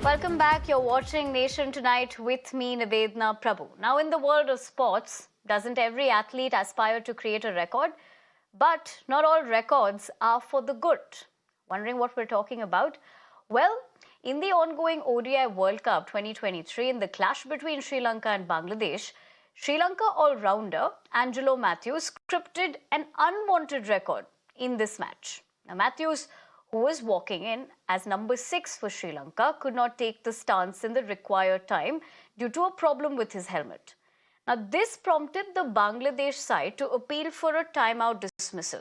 Welcome back. You're watching Nation Tonight with me, Nivedhana Prabhu. Now, in the world of sports, doesn't every athlete aspire to create a record? But not all records are for the good. Wondering what we're talking about? Well, in the ongoing ODI World Cup 2023, in the clash between Sri Lanka and Bangladesh, Sri Lanka all-rounder Angelo Mathews scripted an unwanted record in this match. Now, Mathews, who was walking in as number 6 for Sri Lanka, could not take the stance in the required time due to a problem with his helmet. Now, this prompted the Bangladesh side to appeal for a timeout dismissal.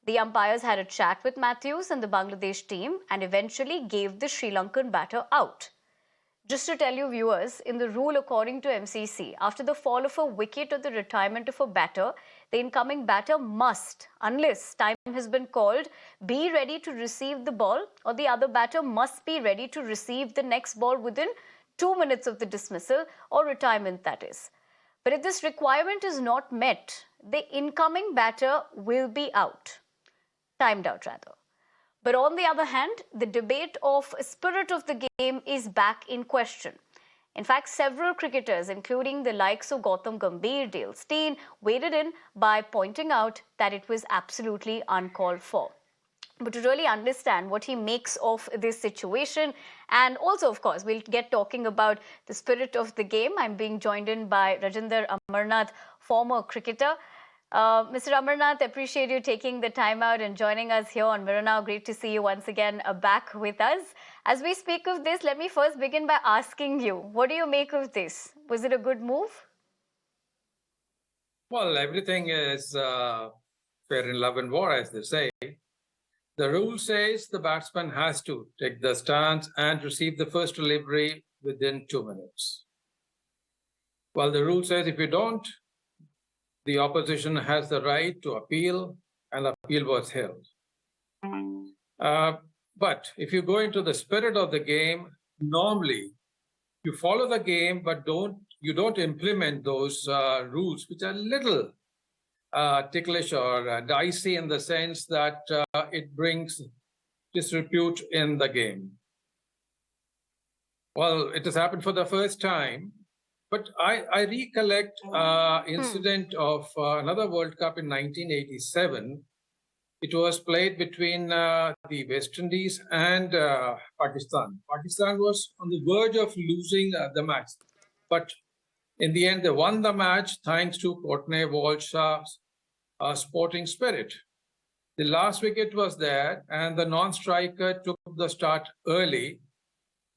The umpires had a chat with Mathews and the Bangladesh team and eventually gave the Sri Lankan batter out. Just to tell you viewers, in the rule according to MCC, after the fall of a wicket or the retirement of a batter, the incoming batter must, unless time has been called, be ready to receive the ball, or the other batter must be ready to receive the next ball within 2 minutes of the dismissal or retirement, that is. But if this requirement is not met, the incoming batter will be out. Timed out, rather. But on the other hand, the debate of spirit of the game is back in question. In fact, several cricketers, including the likes of Gautam Gambhir, Dale Steyn, waded in by pointing out that it was absolutely uncalled for. But to really understand what he makes of this situation, and also, of course, we'll get talking about the spirit of the game, I'm being joined in by Rajinder Amarnath, former cricketer. Mr. Amarnath, appreciate you taking the time out and joining us here on Mirror Now. Great to see you once again back with us. As we speak of this, let me first begin by asking you, what do you make of this? Was it a good move? Well, everything is fair in love and war, as they say. The rule says the batsman has to take the stance and receive the first delivery within 2 minutes. Well, the rule says if you don't, the opposition has the right to appeal, and appeal was held. But if you go into the spirit of the game, normally you follow the game, but you don't implement those rules, which are little ticklish or dicey in the sense that it brings disrepute in the game. Well, it has happened for the first time. But I recollect incident of another World Cup in 1987. It was played between the West Indies and Pakistan. Pakistan was on the verge of losing the match. But in the end, they won the match thanks to Courtney Walsh's sporting spirit. The last wicket was there, and the non-striker took the start early.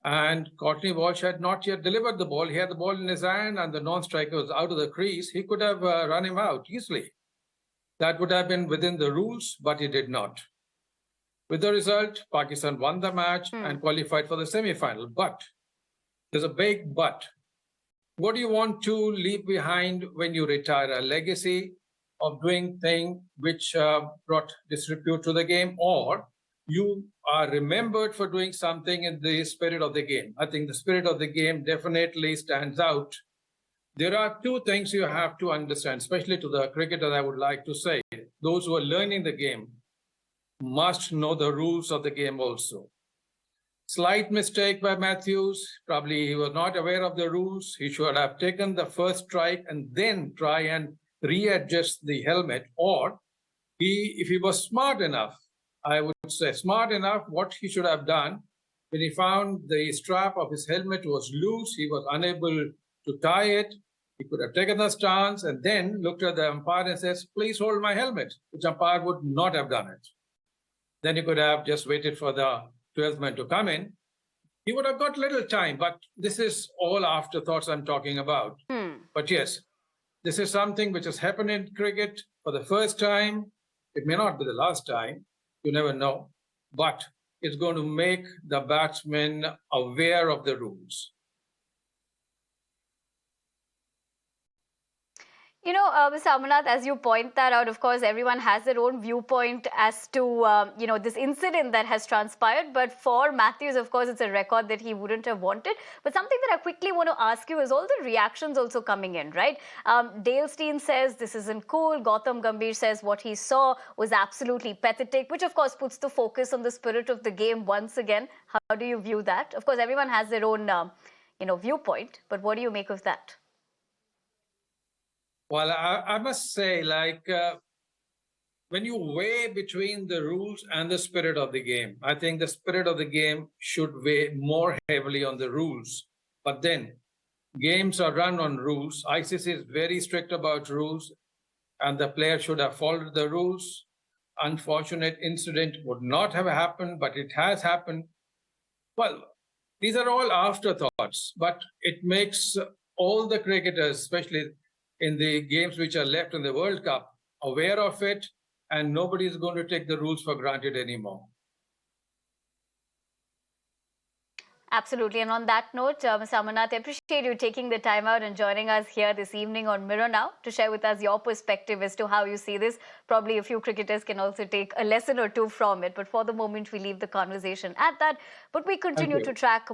And Courtney Walsh had not yet delivered the ball. He had the ball in his hand and the non-striker was out of the crease. He could have run him out easily. That would have been within the rules, but he did not. With the result, Pakistan won the match and qualified for the semi-final. But there's a big but. What do you want to leave behind when you retire? A legacy of doing things which brought disrepute to the game, or you are remembered for doing something in the spirit of the game? I think the spirit of the game definitely stands out. There are two things you have to understand, especially to the cricketers, I would like to say. Those who are learning the game must know the rules of the game also. Slight mistake by Mathews. Probably he was not aware of the rules. He should have taken the first strike and then try and readjust the helmet. Or if he was smart enough, I would say smart enough, what he should have done, when he found the strap of his helmet was loose, he was unable to tie it, he could have taken the stance and then looked at the umpire and says, please hold my helmet, which umpire would not have done it. Then he could have just waited for the 12th man to come in. He would have got little time, but this is all afterthoughts I'm talking about. But yes, this is something which has happened in cricket for the first time. It may not be the last time. You never know, but it's going to make the batsmen aware of the rules. You know, Mr. Amarnath, as you point that out, of course, everyone has their own viewpoint as to, this incident that has transpired. But for Mathews, of course, it's a record that he wouldn't have wanted. But something that I quickly want to ask you is all the reactions also coming in, right? Dale Steyn says this isn't cool. Gautam Gambhir says what he saw was absolutely pathetic, which, of course, puts the focus on the spirit of the game once again. How do you view that? Of course, everyone has their own, viewpoint. But what do you make of that? Well, I must say, when you weigh between the rules and the spirit of the game, I think the spirit of the game should weigh more heavily on the rules. But then, games are run on rules. ICC is very strict about rules, and the player should have followed the rules. Unfortunate incident would not have happened, but it has happened. Well, these are all afterthoughts, but it makes all the cricketers, especially in the games which are left in the World Cup, aware of it, and nobody is going to take the rules for granted anymore. Absolutely. And on that note, Mr. Amarnath, I appreciate you taking the time out and joining us here this evening on Mirror Now to share with us your perspective as to how you see this. Probably a few cricketers can also take a lesson or two from it. But for the moment, we leave the conversation at that. But we continue to track